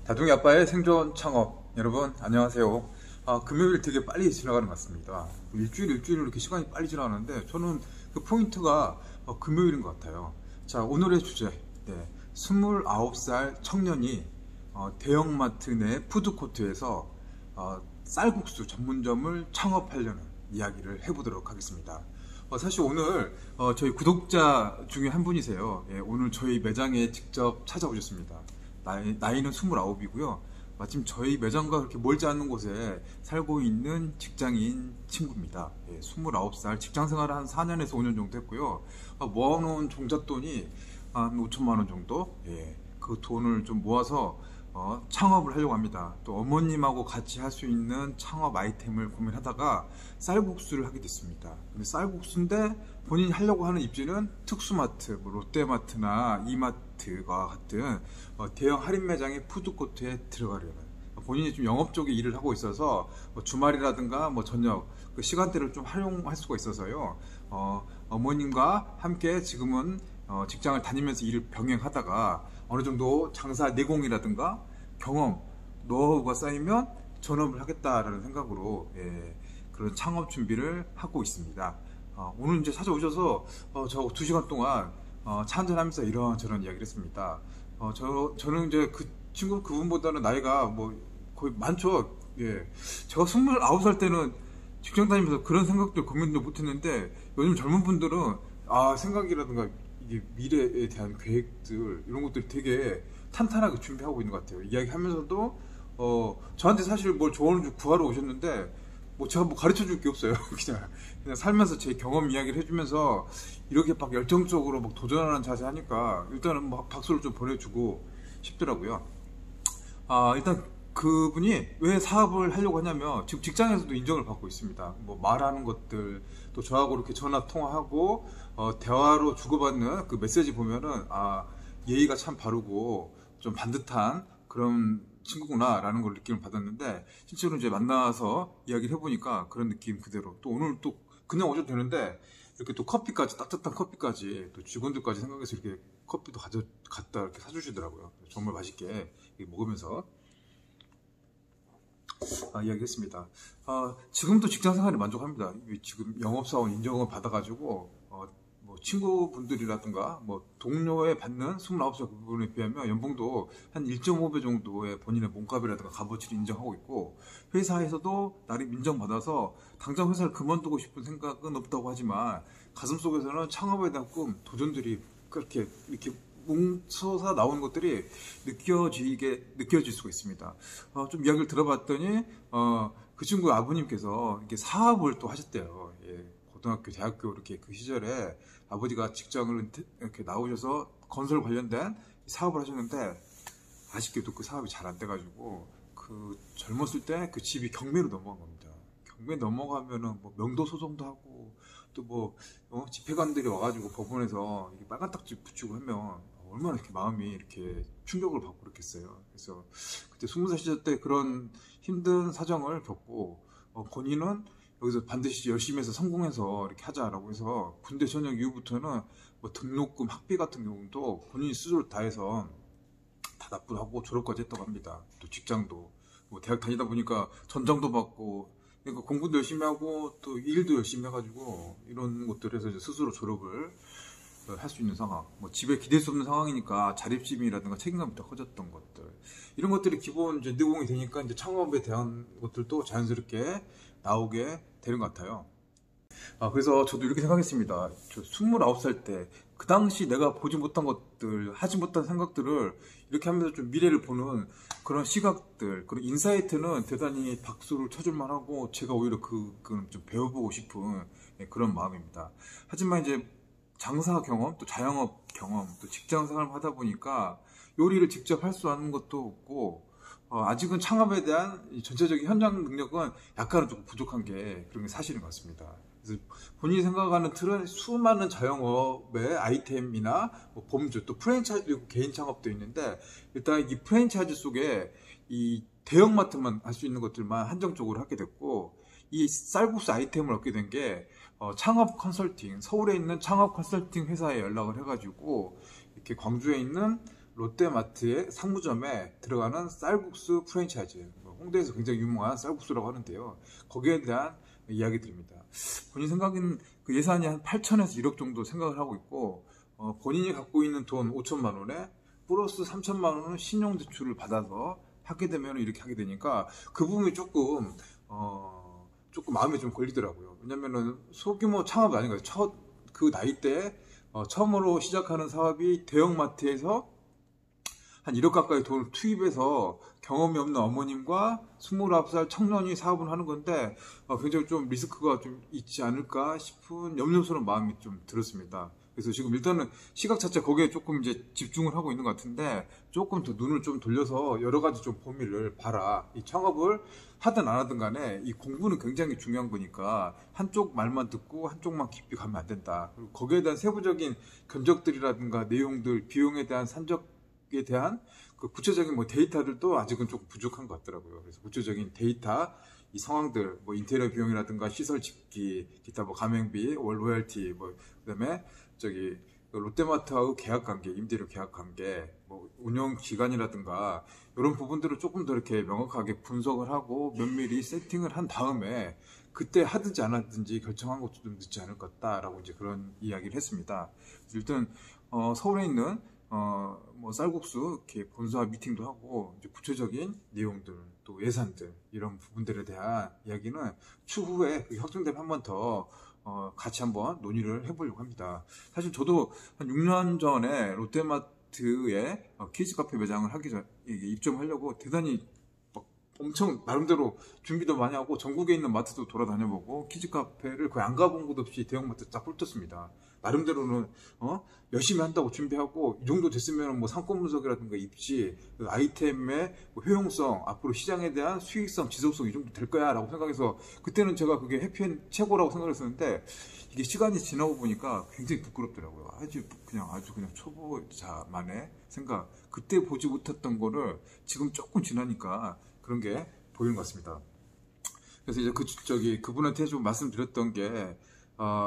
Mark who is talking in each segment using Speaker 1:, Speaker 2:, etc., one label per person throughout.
Speaker 1: 다둥이 아빠의 생존 창업 여러분 안녕하세요. 금요일 되게 빨리 지나가는 것 같습니다. 일주일 이렇게 시간이 빨리 지나가는데 저는 그 포인트가 금요일인 것 같아요. 자, 오늘의 주제, 네, 29살 청년이 대형마트 내 푸드코트에서 쌀국수 전문점을 창업하려는 이야기를 해보도록 하겠습니다. 사실 오늘 저희 구독자 중에 한 분이세요. 예, 오늘 저희 매장에 직접 찾아오셨습니다. 나이는 29이고요. 마침 저희 매장과 그렇게 멀지 않는 곳에 살고 있는 직장인 친구입니다. 예, 29살 직장 생활을 한 4년에서 5년 정도 했고요. 모아놓은 종잣돈이 한 5천만 원 정도. 예, 그 돈을 좀 모아서 창업을 하려고 합니다. 또 어머님하고 같이 할 수 있는 창업 아이템을 고민하다가 쌀국수를 하게 됐습니다. 근데 쌀국수인데 본인이 하려고 하는 입지는 특수마트, 뭐 롯데마트나 이마트와 같은 대형 할인 매장의 푸드코트에 들어가려는, 본인이 좀 영업 쪽에 일을 하고 있어서 주말이라든가 뭐 저녁 그 시간대를 좀 활용할 수가 있어서요. 어머님과 함께 지금은 직장을 다니면서 일을 병행하다가 어느 정도 장사 내공이라든가 경험, 노하우가 쌓이면 전업을 하겠다라는 생각으로, 예, 그런 창업 준비를 하고 있습니다. 오늘 이제 찾아오셔서 저 2시간 동안 차 한잔하면서 이런저런 이야기를 했습니다. 저는 이제 그 친구 그분보다는 나이가 뭐 거의 많죠. 예, 제가 29살 때는 직장 다니면서 그런 생각들 고민도 못했는데 요즘 젊은 분들은 생각이라든가 이게 미래에 대한 계획들 이런 것들 되게 탄탄하게 준비하고 있는 것 같아요. 이야기하면서도 저한테 사실 뭘 조언을 좀 구하러 오셨는데 뭐 제가 뭐 가르쳐 줄 게 없어요. 그냥 살면서 제 경험 이야기를 해주면서 이렇게 막 열정적으로 막 도전하는 자세 하니까 일단은 뭐 박수를 좀 보내주고 싶더라고요. 일단 그분이 왜 사업을 하려고 하냐면 지금 직장에서도 인정을 받고 있습니다. 뭐 말하는 것들, 또 저하고 이렇게 전화 통화하고 대화로 주고받는 그 메시지 보면은 예의가 참 바르고 좀 반듯한 그런 친구구나라는 걸 느낌을 받았는데, 실제로 이제 만나서 이야기를 해보니까 그런 느낌 그대로, 또 오늘 또 그냥 오셔도 되는데 이렇게 또 커피까지, 따뜻한 커피까지 또 직원들까지 생각해서 이렇게 커피도 갖다 이렇게 사주시더라고요. 정말 맛있게 먹으면서 이야기했습니다. 지금도 직장 생활에 만족합니다. 지금 영업사원 인정을 받아가지고 뭐 친구분들이라든가 뭐 동료에 받는 29살 그분에 비하면 연봉도 한 1.5배 정도의 본인의 몸값이라든가 값어치를 인정하고 있고, 회사에서도 나름 인정받아서 당장 회사를 그만두고 싶은 생각은 없다고 하지만 가슴속에서는 창업에 대한 꿈, 도전들이 그렇게 이렇게 뭉쳐서 나오는 것들이 느껴질 수가 있습니다. 좀 이야기를 들어봤더니 그 친구 아버님께서 이렇게 사업을 또 하셨대요. 예, 고등학교, 대학교 이렇게 그 시절에 아버지가 직장을 이렇게 나오셔서 건설 관련된 사업을 하셨는데 아쉽게도 그 사업이 잘 안 돼가지고 그 젊었을 때 그 집이 경매로 넘어간 겁니다. 경매 넘어가면은 뭐 명도 소송도 하고 또 뭐 집회관들이 와가지고 법원에서 이렇게 빨간 딱지 붙이고 하면 얼마나 이렇게 마음이 이렇게 충격을 받고 그렇겠어요. 그래서 그때 20살 시절 때 그런 힘든 사정을 겪고 본인은 여기서 반드시 열심히 해서 성공해서 이렇게 하자라고 해서 군대 전역 이후부터는 뭐 등록금, 학비 같은 경우도 본인이 스스로 다 해서 다 납부하고 졸업까지 했다고 합니다. 또 직장도 뭐 대학 다니다 보니까 전장도 받고, 그러니까 공부도 열심히 하고 또 일도 열심히 해가지고 이런 것들에서 이제 스스로 졸업을 할 수 있는 상황, 뭐 집에 기댈 수 없는 상황이니까 자립심이라든가 책임감이 더 커졌던 것들, 이런 것들이 기본 이제 내공이 되니까 이제 창업에 대한 것들도 자연스럽게 나오게 되는 것 같아요. 그래서 저도 이렇게 생각했습니다. 저 29살 때, 그 당시 내가 보지 못한 것들, 하지 못한 생각들을 이렇게 하면서 좀 미래를 보는 그런 시각들, 그런 인사이트는 대단히 박수를 쳐줄 만하고, 제가 오히려 그건 좀 배워보고 싶은 그런 마음입니다. 하지만 이제 장사 경험, 또 자영업 경험, 또 직장 생활을 하다 보니까 요리를 직접 할 수 있는 것도 없고, 아직은 창업에 대한 이 전체적인 현장 능력은 약간은 조금 부족한 게 그런 게 사실인 것 같습니다. 그래서 본인이 생각하는 틀은 수많은 자영업의 아이템이나 뭐 범주, 또 프랜차이즈도 있고 개인 창업도 있는데, 일단 이 프랜차이즈 속에 이 대형마트만 할 수 있는 것들만 한정적으로 하게 됐고, 이 쌀국수 아이템을 얻게 된 게 창업 컨설팅, 서울에 있는 창업 컨설팅 회사에 연락을 해가지고 이렇게 광주에 있는 롯데마트의 상무점에 들어가는 쌀국수 프랜차이즈, 홍대에서 굉장히 유명한 쌀국수라고 하는데요. 거기에 대한 이야기들입니다. 본인 생각에는 그 예산이 한 8천에서 1억 정도 생각을 하고 있고, 본인이 갖고 있는 돈 5천만 원에 플러스 3천만 원은 신용대출을 받아서 하게 되면 이렇게 하게 되니까 그 부분이 조금 마음에 좀 걸리더라고요. 왜냐면은 소규모 창업이 아닌 거예요. 그 나이 때 처음으로 시작하는 사업이 대형마트에서 한 1억 가까이 돈을 투입해서 경험이 없는 어머님과 29살 청년이 사업을 하는 건데 굉장히 좀 리스크가 좀 있지 않을까 싶은 염려스러운 마음이 좀 들었습니다. 그래서 지금 일단은 시각 자체 거기에 조금 이제 집중을 하고 있는 것 같은데, 조금 더 눈을 좀 돌려서 여러 가지 좀 범위를 봐라. 이 창업을 하든 안 하든 간에 이 공부는 굉장히 중요한 거니까 한쪽 말만 듣고 한쪽만 깊이 가면 안 된다. 그리고 거기에 대한 세부적인 견적들이라든가 내용들, 비용에 대한 산적에 대한 그 구체적인 뭐 데이터들도 아직은 조금 부족한 것 같더라고요. 그래서 구체적인 데이터, 이 상황들, 뭐 인테리어 비용이라든가 시설 집기, 기타 뭐 가맹비, 월 로열티, 뭐 그다음에 롯데마트하고 계약 관계, 임대료 계약 관계, 뭐 운영 기간이라든가 이런 부분들을 조금 더 이렇게 명확하게 분석을 하고 면밀히 세팅을 한 다음에 그때 하든지 안 하든지 결정한 것도 좀 늦지 않을 것 같다라고 이제 그런 이야기를 했습니다. 일단 서울에 있는 뭐 쌀국수 이렇게 본사 미팅도 하고 이제 구체적인 내용들 또 예산들 이런 부분들에 대한 이야기는 추후에 확정되면 한 번 더 같이 한번 논의를 해보려고 합니다. 사실 저도 한 6년 전에 롯데마트에 키즈 카페 매장을 하기 전 입점하려고 대단히 막 엄청 나름대로 준비도 많이 하고 전국에 있는 마트도 돌아다녀보고 키즈 카페를 거의 안 가본 곳 없이 대형마트 쫙 훑었습니다. 나름대로는 열심히 한다고 준비하고 이 정도 됐으면 뭐 상권 분석이라든가 입지, 그 아이템의 뭐 효용성, 앞으로 시장에 대한 수익성, 지속성 이 정도 될 거야 라고 생각해서 그때는 제가 그게 해피엔 최고라고 생각했었는데 이게 시간이 지나고 보니까 굉장히 부끄럽더라고요. 아주 그냥 초보자만의 생각, 그때 보지 못했던 거를 지금 조금 지나니까 그런 게 보이는 것 같습니다. 그래서 이제 그분한테 좀 말씀드렸던 게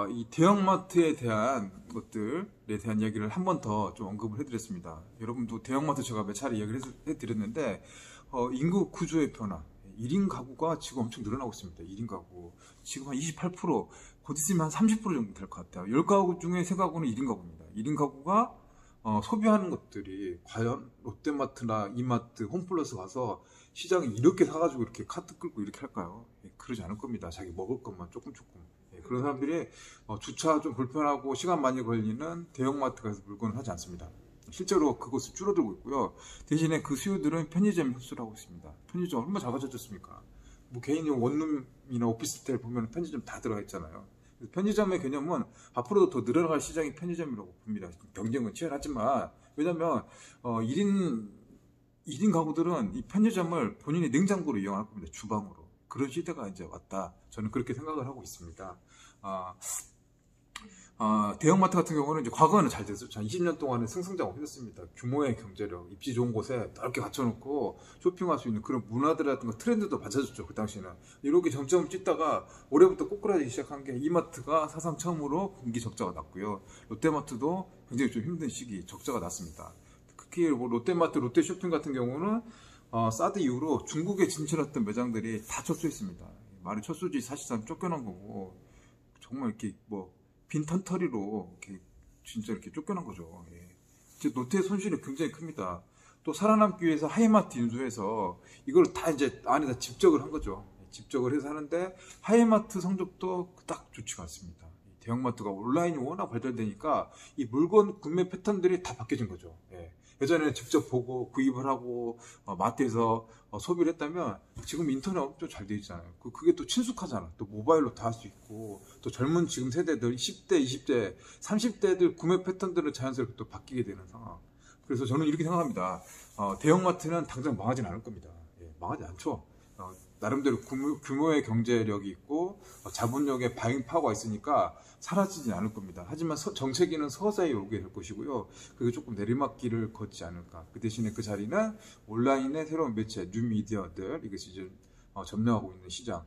Speaker 1: 이 대형마트에 대한 것들에 대한 이야기를 한 번 더 좀 언급을 해드렸습니다. 여러분도 대형마트 제가 몇 차례 이야기를 해드렸는데 인구 구조의 변화, 1인 가구가 지금 엄청 늘어나고 있습니다. 1인 가구 지금 한 28%, 곧 있으면 한 30% 정도 될 것 같아요. 10가구 중에 3가구는 1인 가구입니다. 1인 가구가 소비하는 것들이 과연 롯데마트나 이마트, 홈플러스 가서 시장에 이렇게 사가지고 이렇게 카트 끌고 이렇게 할까요? 그러지 않을 겁니다. 자기 먹을 것만 조금. 그런 사람들이 주차 좀 불편하고 시간 많이 걸리는 대형마트 가서 물건을 하지 않습니다. 실제로 그것이 줄어들고 있고요. 대신에 그 수요들은 편의점이 흡수를 하고 있습니다. 편의점 얼마나 작아졌습니까? 뭐 개인용 원룸이나 오피스텔 보면 편의점 다 들어가 있잖아요. 편의점의 개념은 앞으로도 더 늘어나갈 시장이 편의점이라고 봅니다. 경쟁은 치열하지만, 왜냐면 1인 가구들은 이 편의점을 본인의 냉장고로 이용할 겁니다. 주방으로. 그런 시대가 이제 왔다. 저는 그렇게 생각을 하고 있습니다. 대형마트 같은 경우는 이제 과거에는 잘 됐어요. 한 20년 동안은 승승장구했었습니다. 규모의 경제력, 입지 좋은 곳에 넓게 갖춰놓고 쇼핑할 수 있는 그런 문화들이라든가 트렌드도 받쳐줬죠. 그 당시에는. 이렇게 점점 찢다가 올해부터 꼬꾸라지기 시작한 게 이마트가 사상 처음으로 분기 적자가 났고요. 롯데마트도 굉장히 좀 힘든 시기 적자가 났습니다. 특히 뭐 롯데마트, 롯데쇼핑 같은 경우는 사드 이후로 중국에 진출했던 매장들이 다 철수했습니다. 말이 철수지 사실상 쫓겨난 거고, 정말 이렇게 뭐 빈 턴터리로 이렇게 진짜 이렇게 쫓겨난 거죠. 예. 롯데의 손실이 굉장히 큽니다. 또 살아남기 위해서 하이마트 인수해서 이걸 다 이제 안에다 집적을 한 거죠. 집적을 해서 하는데 하이마트 성적도 딱 좋지가 않습니다. 대형마트가 온라인이 워낙 발달되니까 이 물건 구매 패턴들이 다 바뀌어진 거죠. 예전에는 직접 보고 구입을 하고 마트에서 소비를 했다면 지금 인터넷 엄청 잘 돼 있잖아요. 그게 또 친숙하잖아. 또 모바일로 다 할 수 있고, 또 젊은 지금 세대들 10대, 20대, 30대들 구매 패턴들은 자연스럽게 또 바뀌게 되는 상황. 그래서 저는 이렇게 생각합니다. 대형마트는 당장 망하진 않을 겁니다. 망하지 않죠. 나름대로 규모의 경제력이 있고 자본력의 바잉 파워가 있으니까 사라지진 않을 겁니다. 하지만 정체기는 서서히 오게 될 것이고요. 그게 조금 내리막길을 걷지 않을까. 그 대신에 그 자리는 온라인의 새로운 매체, 뉴미디어들, 이것이 이제 점령하고 있는 시장.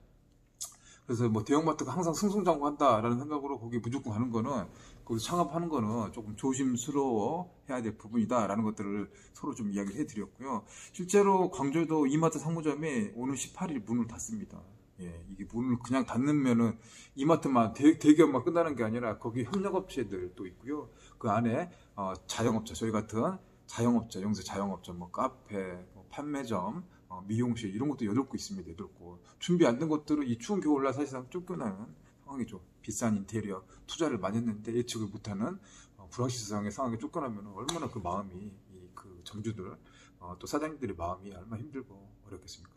Speaker 1: 그래서 뭐 대형마트가 항상 승승장구한다라는 생각으로 거기 무조건 가는 거는 거기서 창업하는 거는 조금 조심스러워 해야 될 부분이다라는 것들을 서로 좀 이야기를 해드렸고요. 실제로 광주에도 이마트 상무점이 오늘 18일 문을 닫습니다. 예, 이게 문을 그냥 닫으면은 이마트만 대기업만 끝나는 게 아니라 거기 협력업체들도 있고요. 그 안에 자영업자, 저희 같은 자영업자, 영세 자영업자, 뭐 카페, 뭐 판매점, 미용실 이런 것도 8곳 있습니다. 8곳. 준비 안 된 것들은 이 추운 겨울날 사실상 쫓겨나는 상황이죠. 비싼 인테리어 투자를 많이 했는데 예측을 못하는 불확실성의 상황에 쫓겨나면 얼마나 그 마음이 그 점주들 또 사장님들의 마음이 얼마나 힘들고 어렵겠습니까?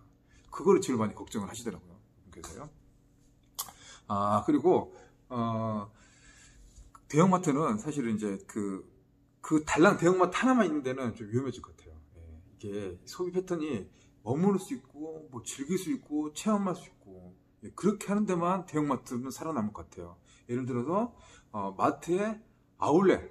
Speaker 1: 그거를 제일 많이 걱정을 하시더라고요. 그래서요. 그리고 대형마트는 사실은 이제 그 달랑 대형마트 하나만 있는 데는 좀 위험해질 것 같아요. 예, 이게 소비 패턴이 머무를 수 있고 뭐 즐길 수 있고 체험할 수 있고 그렇게 하는 데만 대형마트는 살아남을 것 같아요. 예를 들어서 마트에 아울렛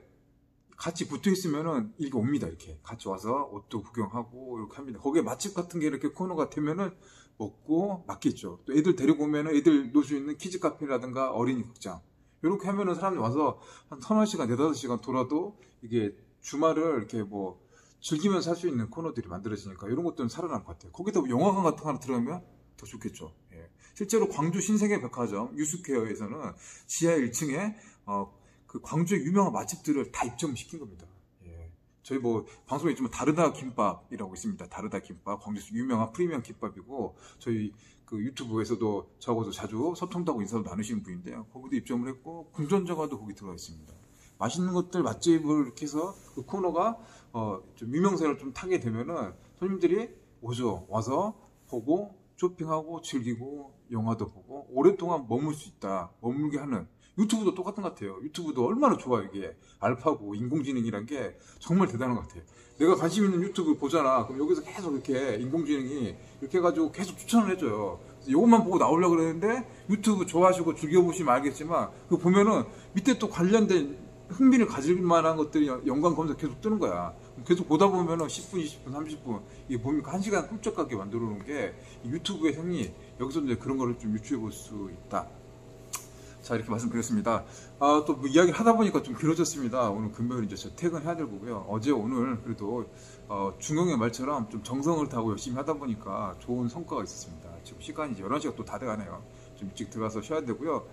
Speaker 1: 같이 붙어 있으면은 이게 옵니다. 이렇게 같이 와서 옷도 구경하고 이렇게 합니다. 거기에 맛집 같은 게 이렇게 코너가 되면은 먹고 맞겠죠. 또 애들 데리고 오면은 애들 놀 수 있는 키즈 카페라든가 어린이 극장 이렇게 하면은 사람들이 와서 한 3-4시간, 4-5시간 돌아도 이게 주말을 이렇게 뭐 즐기면서 할 수 있는 코너들이 만들어지니까 이런 것들은 살아날 것 같아요. 거기다 영화관 같은 거 하나 들어가면 더 좋겠죠. 예. 실제로 광주 신세계 백화점 유스케어에서는 지하 1층에 그 광주의 유명한 맛집들을 다 입점시킨 겁니다. 예. 저희 뭐 방송에 있지만 다르다 김밥이라고 있습니다. 다르다 김밥, 광주에서 유명한 프리미엄 김밥이고 저희 그 유튜브에서도 저하고도 자주 소통도 하고 인사도 나누시는 분인데요. 거기도 입점을 했고 궁전저가도 거기 들어가 있습니다. 맛있는 것들 맛집을 이렇게 해서 그 코너가 좀 유명세를 좀 타게 되면은 손님들이 오죠. 와서 보고 쇼핑하고 즐기고 영화도 보고 오랫동안 머물 수 있다. 머물게 하는 유튜브도 똑같은 것 같아요. 유튜브도 얼마나 좋아요. 이게 알파고 인공지능이란 게 정말 대단한 것 같아요. 내가 관심 있는 유튜브 보잖아. 그럼 여기서 계속 이렇게 인공지능이 이렇게 해가지고 계속 추천을 해줘요. 이것만 보고 나오려고 그러는데 유튜브 좋아하시고 즐겨보시면 알겠지만 그거 보면은 밑에 또 관련된 흥미를 가질 만한 것들이 연관 검색 계속 뜨는 거야. 계속 보다 보면은 10분, 20분, 30분 이게 보니까 1시간 훌쩍 가게 만들어 놓은 게 유튜브의 생리 여기서 이제 그런 거를 좀 유추해 볼 수 있다. 자, 이렇게 말씀드렸습니다. 또 뭐 이야기를 하다 보니까 좀 길어졌습니다. 오늘 금요일 이제 저 퇴근해야 될 거고요. 어제 오늘 그래도 중용의 말처럼 좀 정성을 다하고 열심히 하다 보니까 좋은 성과가 있었습니다. 지금 시간이 이제 11시가 또 다 돼가네요. 좀 일찍 들어가서 쉬어야 되고요.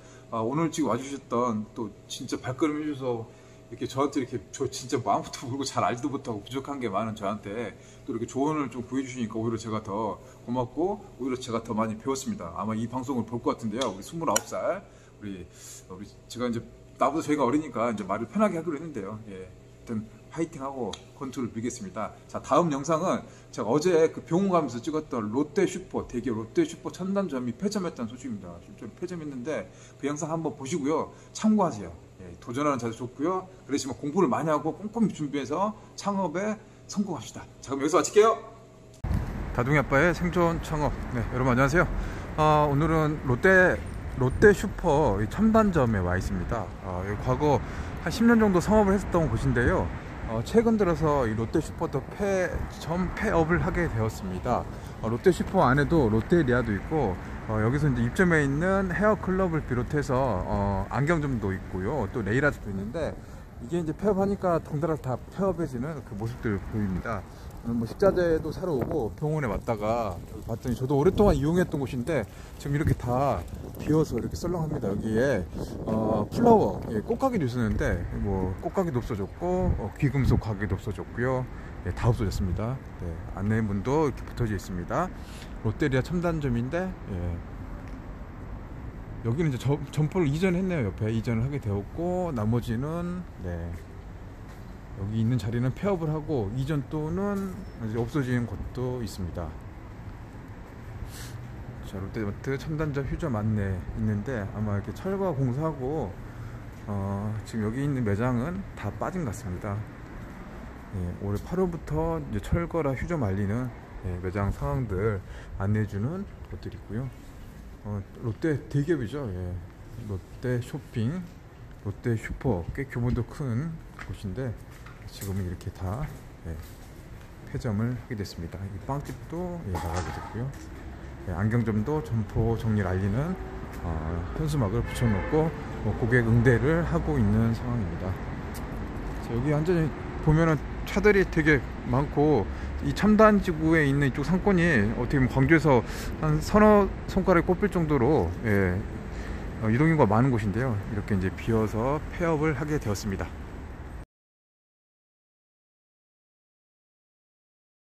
Speaker 1: 오늘 지금 와주셨던 또 진짜 발걸음 해주셔서 이렇게 저한테 이렇게 저 진짜 마음부터 모르고 잘 알지도 못하고 부족한 게 많은 저한테 또 이렇게 조언을 좀 구해주시니까 오히려 제가 더 고맙고 오히려 제가 더 많이 배웠습니다. 아마 이 방송을 볼 것 같은데요. 우리 29살 우리 제가 이제 나보다 저희가 어리니까 이제 말을 편하게 하기로 했는데요. 예, 하여튼 화이팅하고 컨트롤 빌겠습니다. 자, 다음 영상은 제가 어제 그 병원 가면서 찍었던 롯데슈퍼 대기업 롯데슈퍼 첨단점이 폐점했다는 소식입니다. 실제로 폐점했는데 그 영상 한번 보시고요. 참고하세요. 예, 도전하는 자세 좋고요. 그렇지만 공부를 많이 하고 꼼꼼히 준비해서 창업에 성공합시다. 자, 그럼 여기서 마칠게요. 다둥이 아빠의 생존 창업. 네, 여러분 안녕하세요. 오늘은 롯데슈퍼 첨단점에 와 있습니다. 과거 한 10년 정도 성업을 했었던 곳인데요. 최근 들어서 이 롯데슈퍼도 폐업을 하게 되었습니다. 롯데슈퍼 안에도 롯데리아도 있고 여기서 이제 입점해 있는 헤어클럽을 비롯해서 안경점도 있고요. 또 네일아트도 있는데 이게 이제 폐업하니까 덩달아 다 폐업해지는 그 모습들 보입니다. 뭐 식자재도 사러 오고 병원에 왔다가 봤더니 저도 오랫동안 이용했던 곳인데 지금 이렇게 다 비어서 이렇게 썰렁합니다. 여기에 플라워 꽃가게도 있었는데 뭐 꽃가게도 없어졌고 귀금속 가게도 없어졌고요. 예, 다 없어졌습니다. 네, 안내문도 이렇게 붙어져 있습니다. 롯데리아 첨단점인데 여기는 이제 점포를 이전했네요. 옆에 이전을 하게 되었고 나머지는 여기 있는 자리는 폐업을 하고 이전 또는 이제 없어지는 곳도 있습니다. 자, 롯데마트 첨단점 휴점 안내 있는데 아마 이렇게 철거 공사하고 지금 여기 있는 매장은 다 빠진 것 같습니다. 예, 올해 8월부터 이제 철거라 휴점 알리는 매장 상황들 안내해주는 곳들이 있고요. 롯데 대기업이죠. 예. 롯데 쇼핑, 롯데 슈퍼 꽤 규모도 큰 곳인데 지금은 이렇게 다 폐점을 하게 됐습니다. 이 빵집도 나가게 됐고요. 안경점도 점포 정리를 알리는 현수막을 붙여놓고 고객 응대를 하고 있는 상황입니다. 자, 여기 완전히 보면은 차들이 되게 많고, 이 첨단지구에 있는 이쪽 상권이 어떻게 보면 광주에서 한 서너 손가락에 꼽힐 정도로 이동인구가 많은 곳인데요. 이렇게 이제 비어서 폐업을 하게 되었습니다.